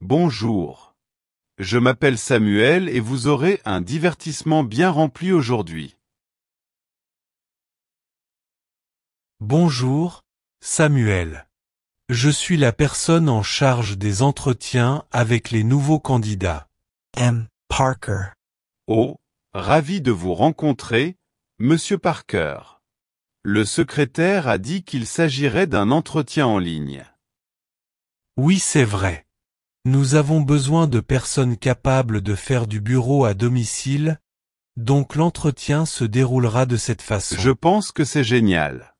Bonjour. Je m'appelle Samuel et vous aurez un divertissement bien rempli aujourd'hui. Bonjour, Samuel. Je suis la personne en charge des entretiens avec les nouveaux candidats. M. Parker. Oh, ravi de vous rencontrer, Monsieur Parker. Le secrétaire a dit qu'il s'agirait d'un entretien en ligne. Oui, c'est vrai. Nous avons besoin de personnes capables de faire du bureau à domicile, donc l'entretien se déroulera de cette façon. Je pense que c'est génial.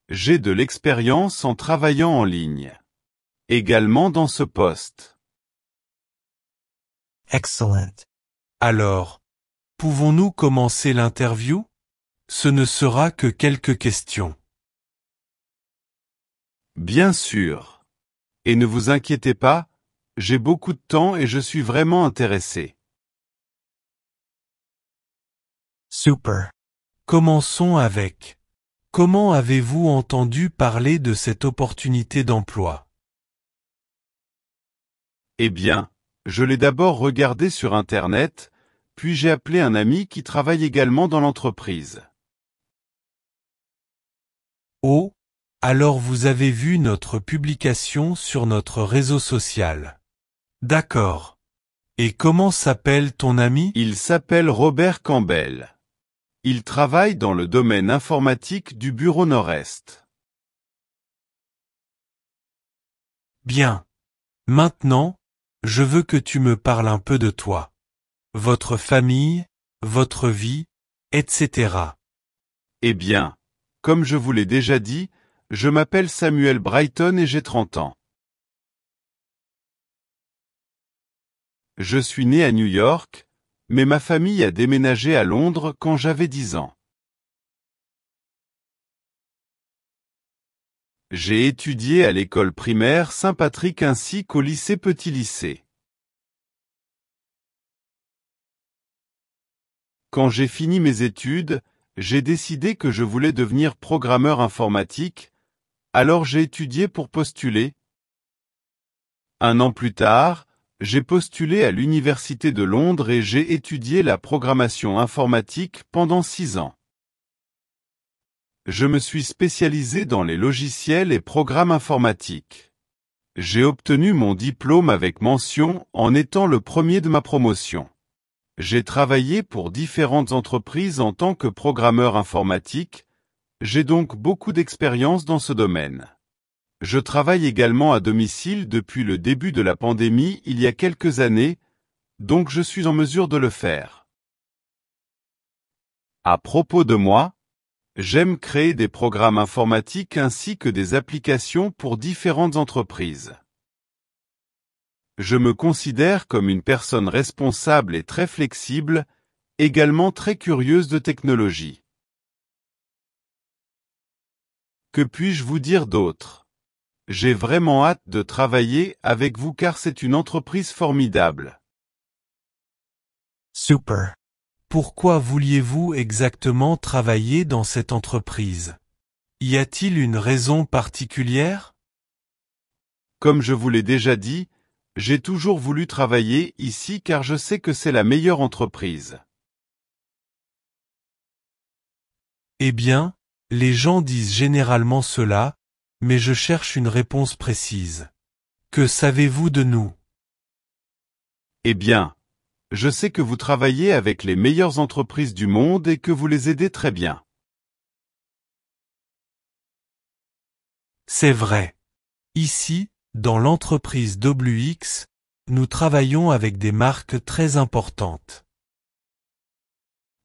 J'ai de l'expérience en travaillant en ligne. Également dans ce poste. Excellent. Alors, pouvons-nous commencer l'interview? Ce ne sera que quelques questions. Bien sûr. Et ne vous inquiétez pas, j'ai beaucoup de temps et je suis vraiment intéressé. Super. Commençons avec. Comment avez-vous entendu parler de cette opportunité d'emploi? Eh bien, je l'ai d'abord regardé sur Internet, puis j'ai appelé un ami qui travaille également dans l'entreprise. Oh, alors vous avez vu notre publication sur notre réseau social. D'accord. Et comment s'appelle ton ami? Il s'appelle Robert Campbell. Il travaille dans le domaine informatique du bureau Nord-Est. Bien. Maintenant, je veux que tu me parles un peu de toi. Votre famille, votre vie, etc. Eh bien, comme je vous l'ai déjà dit, je m'appelle Samuel Brighton et j'ai 30 ans. Je suis né à New York, mais ma famille a déménagé à Londres quand j'avais 10 ans. J'ai étudié à l'école primaire Saint-Patrick ainsi qu'au lycée Petit Lycée. Quand j'ai fini mes études, j'ai décidé que je voulais devenir programmeur informatique, alors j'ai étudié pour postuler. Un an plus tard, j'ai postulé à l'Université de Londres et j'ai étudié la programmation informatique pendant 6 ans. Je me suis spécialisé dans les logiciels et programmes informatiques. J'ai obtenu mon diplôme avec mention en étant le premier de ma promotion. J'ai travaillé pour différentes entreprises en tant que programmeur informatique, j'ai donc beaucoup d'expérience dans ce domaine. Je travaille également à domicile depuis le début de la pandémie il y a quelques années, donc je suis en mesure de le faire. À propos de moi, j'aime créer des programmes informatiques ainsi que des applications pour différentes entreprises. Je me considère comme une personne responsable et très flexible, également très curieuse de technologie. Que puis-je vous dire d'autre? J'ai vraiment hâte de travailler avec vous car c'est une entreprise formidable. Super. Pourquoi vouliez-vous exactement travailler dans cette entreprise? Y a-t-il une raison particulière? Comme je vous l'ai déjà dit, j'ai toujours voulu travailler ici car je sais que c'est la meilleure entreprise. Eh bien, les gens disent généralement cela, mais je cherche une réponse précise. Que savez-vous de nous? Eh bien, je sais que vous travaillez avec les meilleures entreprises du monde et que vous les aidez très bien. C'est vrai. Ici, dans l'entreprise WX, nous travaillons avec des marques très importantes.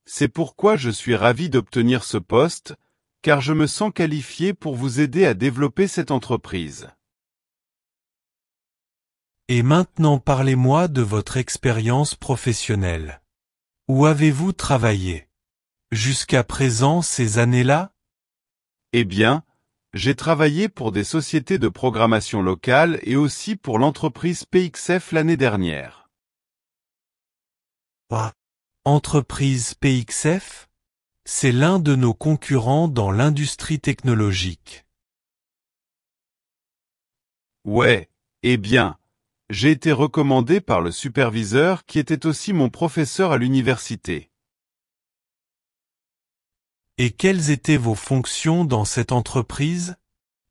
C'est pourquoi je suis ravi d'obtenir ce poste, car je me sens qualifié pour vous aider à développer cette entreprise. Et maintenant parlez-moi de votre expérience professionnelle. Où avez-vous travaillé? Jusqu'à présent ces années-là? Eh bien, j'ai travaillé pour des sociétés de programmation locale et aussi pour l'entreprise PXF l'année dernière. Entreprise PXF? C'est l'un de nos concurrents dans l'industrie technologique. Ouais, eh bien, j'ai été recommandé par le superviseur qui était aussi mon professeur à l'université. Et quelles étaient vos fonctions dans cette entreprise?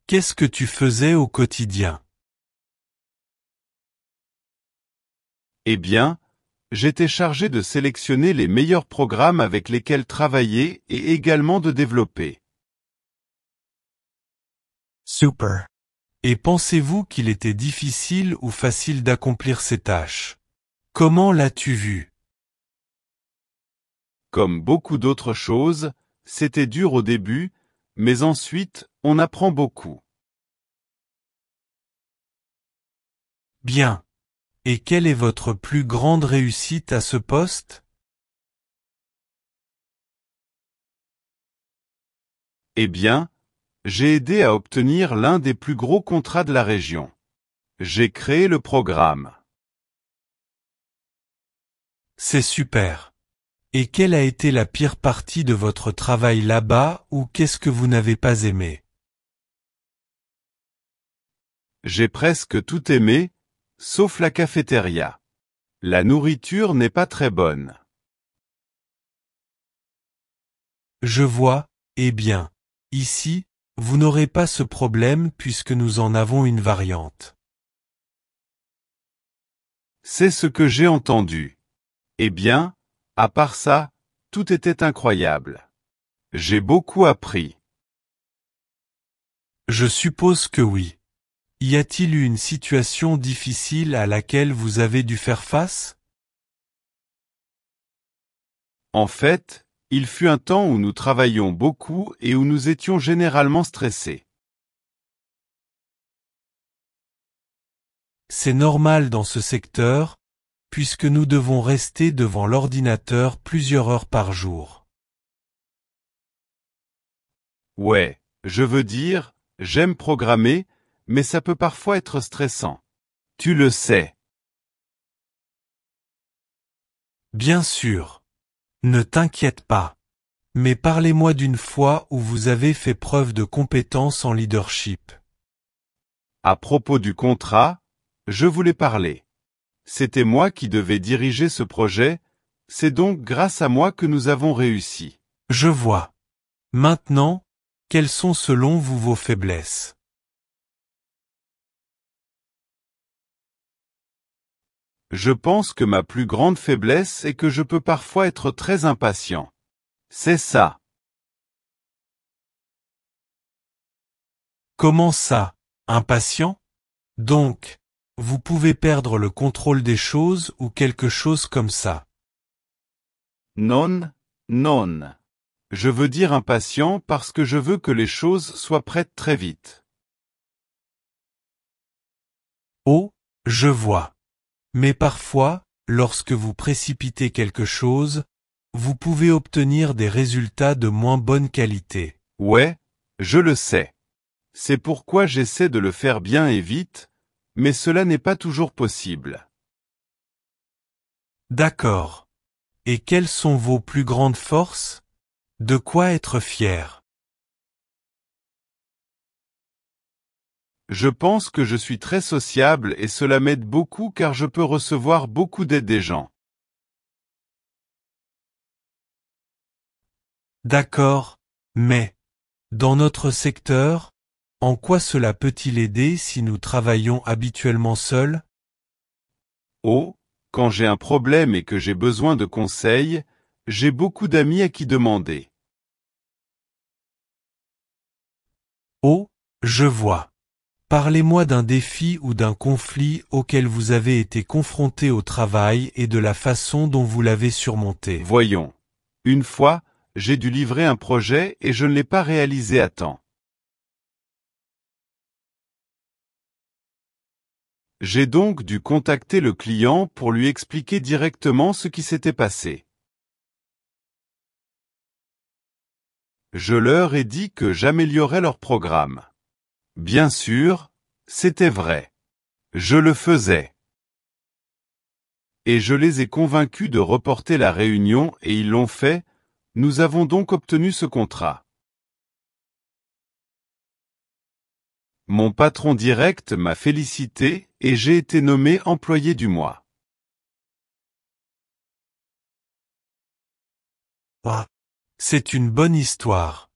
Qu'est-ce que tu faisais au quotidien? Eh bien, j'étais chargé de sélectionner les meilleurs programmes avec lesquels travailler et également de développer. Super. Et pensez-vous qu'il était difficile ou facile d'accomplir ces tâches? Comment l'as-tu vu? Comme beaucoup d'autres choses, c'était dur au début, mais ensuite, on apprend beaucoup. Bien. Et quelle est votre plus grande réussite à ce poste? Eh bien, j'ai aidé à obtenir l'un des plus gros contrats de la région. J'ai créé le programme. C'est super. Et quelle a été la pire partie de votre travail là-bas ou qu'est-ce que vous n'avez pas aimé? J'ai presque tout aimé, sauf la cafétéria. La nourriture n'est pas très bonne. Je vois, eh bien, ici, vous n'aurez pas ce problème puisque nous en avons une variante. C'est ce que j'ai entendu. Eh bien, à part ça, tout était incroyable. J'ai beaucoup appris. Je suppose que oui. Y a-t-il eu une situation difficile à laquelle vous avez dû faire face? En fait, il fut un temps où nous travaillions beaucoup et où nous étions généralement stressés. C'est normal dans ce secteur, puisque nous devons rester devant l'ordinateur plusieurs heures par jour. Ouais, je veux dire, j'aime programmer, mais ça peut parfois être stressant. Tu le sais. Bien sûr. Ne t'inquiète pas. Mais parlez-moi d'une fois où vous avez fait preuve de compétence en leadership. À propos du contrat, je voulais parler. C'était moi qui devais diriger ce projet, c'est donc grâce à moi que nous avons réussi. Je vois. Maintenant, quelles sont selon vous vos faiblesses? Je pense que ma plus grande faiblesse est que je peux parfois être très impatient. C'est ça. Comment ça, impatient? Donc, vous pouvez perdre le contrôle des choses ou quelque chose comme ça. Non, non. Je veux dire impatient parce que je veux que les choses soient prêtes très vite. Oh, je vois. Mais parfois, lorsque vous précipitez quelque chose, vous pouvez obtenir des résultats de moins bonne qualité. Ouais, je le sais. C'est pourquoi j'essaie de le faire bien et vite, mais cela n'est pas toujours possible. D'accord. Et quelles sont vos plus grandes forces? De quoi être fier? Je pense que je suis très sociable et cela m'aide beaucoup car je peux recevoir beaucoup d'aide des gens. D'accord, mais, dans notre secteur, en quoi cela peut-il aider si nous travaillons habituellement seuls? Oh, quand j'ai un problème et que j'ai besoin de conseils, j'ai beaucoup d'amis à qui demander. Oh, je vois. Parlez-moi d'un défi ou d'un conflit auquel vous avez été confronté au travail et de la façon dont vous l'avez surmonté. Voyons. Une fois, j'ai dû livrer un projet et je ne l'ai pas réalisé à temps. J'ai donc dû contacter le client pour lui expliquer directement ce qui s'était passé. Je leur ai dit que j'améliorais leur programme. Bien sûr, c'était vrai. Je le faisais. Et je les ai convaincus de reporter la réunion et ils l'ont fait, nous avons donc obtenu ce contrat. Mon patron direct m'a félicité et j'ai été nommé employé du mois. C'est une bonne histoire.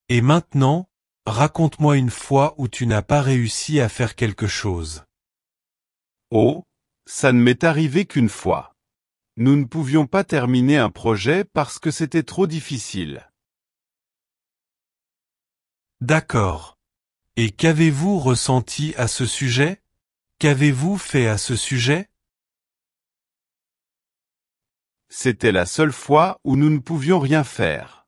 Et maintenant, raconte-moi une fois où tu n'as pas réussi à faire quelque chose. Oh, ça ne m'est arrivé qu'une fois. Nous ne pouvions pas terminer un projet parce que c'était trop difficile. D'accord. Et qu'avez-vous ressenti à ce sujet? Qu'avez-vous fait à ce sujet? C'était la seule fois où nous ne pouvions rien faire.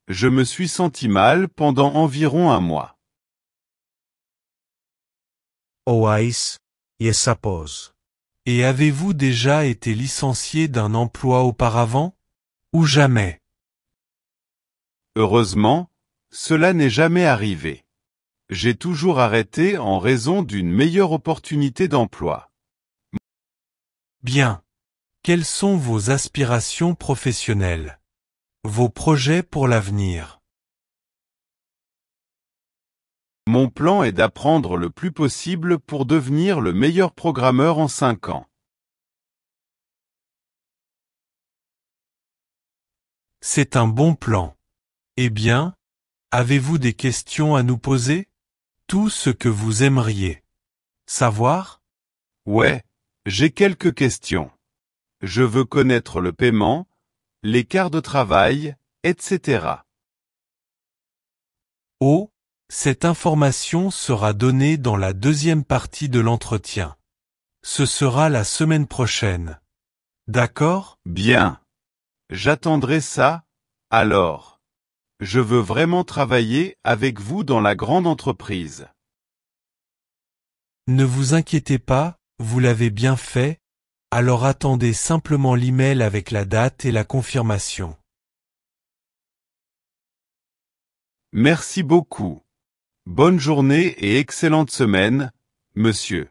Je me suis senti mal pendant environ un mois. Oais, suppose. Et avez-vous déjà été licencié d'un emploi auparavant? Ou jamais? Heureusement, cela n'est jamais arrivé. J'ai toujours arrêté en raison d'une meilleure opportunité d'emploi. Bien. Quelles sont vos aspirations professionnelles? Vos projets pour l'avenir? Mon plan est d'apprendre le plus possible pour devenir le meilleur programmeur en 5 ans. C'est un bon plan. Eh bien, avez-vous des questions à nous poser? Tout ce que vous aimeriez savoir? Ouais, j'ai quelques questions. Je veux connaître le paiement, les quarts de travail, etc. Oh, cette information sera donnée dans la deuxième partie de l'entretien. Ce sera la semaine prochaine. D'accord? Bien. J'attendrai ça, alors. Je veux vraiment travailler avec vous dans la grande entreprise. Ne vous inquiétez pas, vous l'avez bien fait, alors attendez simplement l'email avec la date et la confirmation. Merci beaucoup. Bonne journée et excellente semaine, monsieur.